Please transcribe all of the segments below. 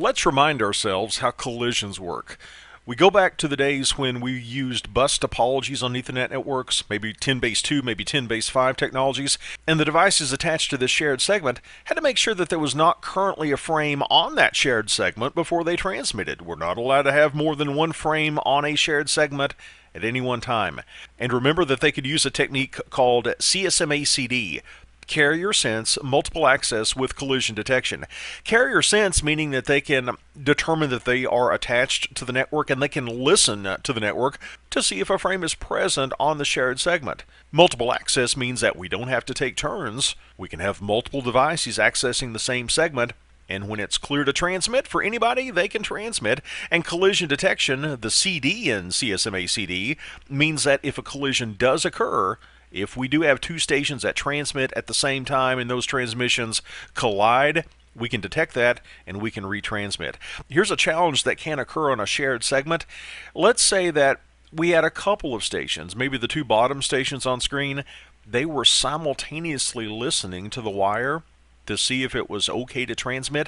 Let's remind ourselves how collisions work. We go back to the days when we used bus topologies on Ethernet networks, maybe 10 base 2, maybe 10 base 5 technologies, and the devices attached to this shared segment had to make sure that there was not currently a frame on that shared segment before they transmitted. We're not allowed to have more than one frame on a shared segment at any one time. And remember that they could use a technique called CSMA-CD. Carrier sense multiple access with collision detection. Carrier sense meaning that they can determine that they are attached to the network and they can listen to the network to see if a frame is present on the shared segment. Multiple access means that we don't have to take turns. We can have multiple devices accessing the same segment, and when it's clear to transmit for anybody, they can transmit. And collision detection, the CD in CSMA-CD, means that if a collision does occur, if we do have two stations that transmit at the same time and those transmissions collide, we can detect that and we can retransmit. Here's a challenge that can occur on a shared segment. Let's say that we had a couple of stations, maybe the two bottom stations on screen, they were simultaneously listening to the wire to see if it was okay to transmit,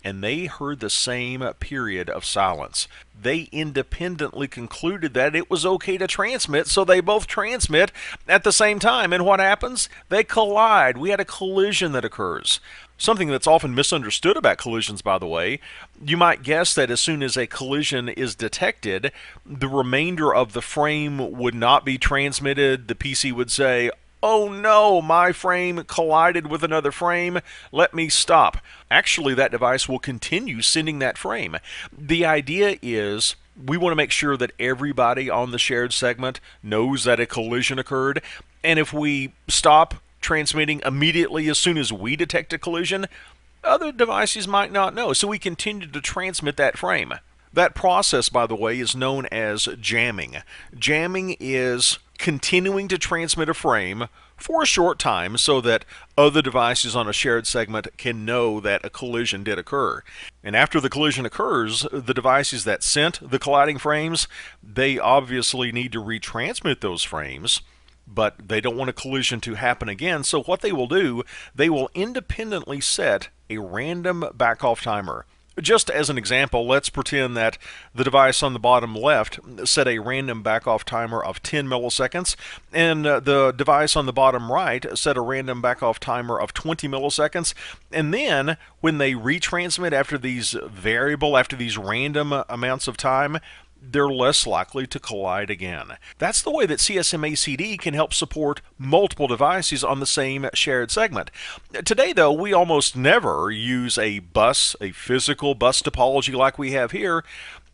and they heard the same period of silence. They independently concluded that it was okay to transmit, so they both transmit at the same time. And what happens? They collide. We had a collision that occurs. Something that's often misunderstood about collisions, by the way. You might guess that as soon as a collision is detected, the remainder of the frame would not be transmitted. The PC would say, "Oh no, my frame collided with another frame. Let me stop." Actually, that device will continue sending that frame. The idea is we want to make sure that everybody on the shared segment knows that a collision occurred. And if we stop transmitting immediately as soon as we detect a collision, other devices might not know. So we continue to transmit that frame. That process, by the way, is known as jamming. Jamming is continuing to transmit a frame for a short time so that other devices on a shared segment can know that a collision did occur. And after the collision occurs, the devices that sent the colliding frames, they obviously need to retransmit those frames, but they don't want a collision to happen again. So what they will do, they will independently set a random back-off timer. Just as an example, let's pretend that the device on the bottom left set a random back-off timer of 10 milliseconds, and the device on the bottom right set a random back-off timer of 20 milliseconds, and then when they retransmit after these random amounts of time, they're less likely to collide again. That's the way that CSMA-CD can help support multiple devices on the same shared segment. Today, though, we almost never use a physical bus topology like we have here.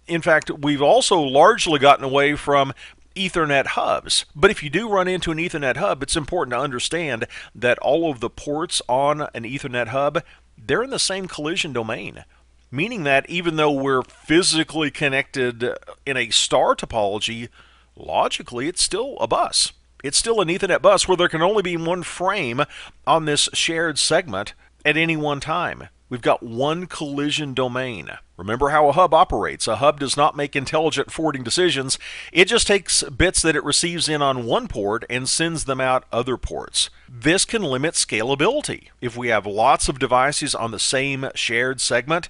In fact, we've also largely gotten away from Ethernet hubs. But if you do run into an Ethernet hub, it's important to understand that all of the ports on an Ethernet hub, they're in the same collision domain. Meaning that even though we're physically connected in a star topology, logically it's still a bus. It's still an Ethernet bus where there can only be one frame on this shared segment at any one time. We've got one collision domain. Remember how a hub operates. A hub does not make intelligent forwarding decisions. It just takes bits that it receives in on one port and sends them out other ports. This can limit scalability. If we have lots of devices on the same shared segment,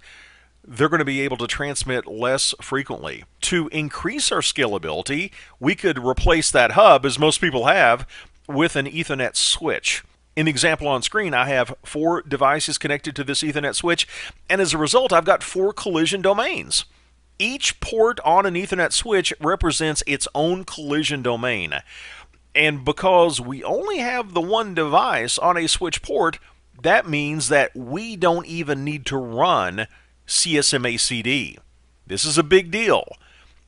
they're going to be able to transmit less frequently. To increase our scalability, we could replace that hub, as most people have, with an Ethernet switch. In the example on screen, I have 4 devices connected to this Ethernet switch, and as a result, I've got 4 collision domains. Each port on an Ethernet switch represents its own collision domain. And because we only have the one device on a switch port, that means that we don't even need to run CSMA-CD. This is a big deal.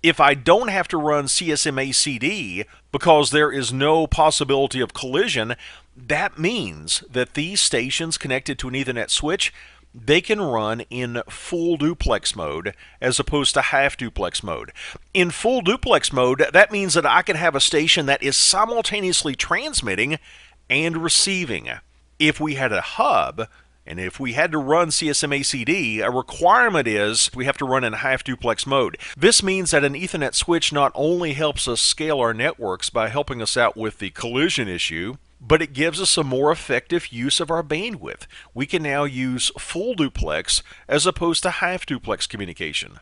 If I don't have to run CSMA-CD because there is no possibility of collision, that means that these stations connected to an Ethernet switch, they can run in full duplex mode as opposed to half duplex mode. In full duplex mode, that means that I can have a station that is simultaneously transmitting and receiving. If we had a hub, and if we had to run CSMA-CD, a requirement is we have to run in half duplex mode. This means that an Ethernet switch not only helps us scale our networks by helping us out with the collision issue, but it gives us a more effective use of our bandwidth. We can now use full duplex as opposed to half duplex communication.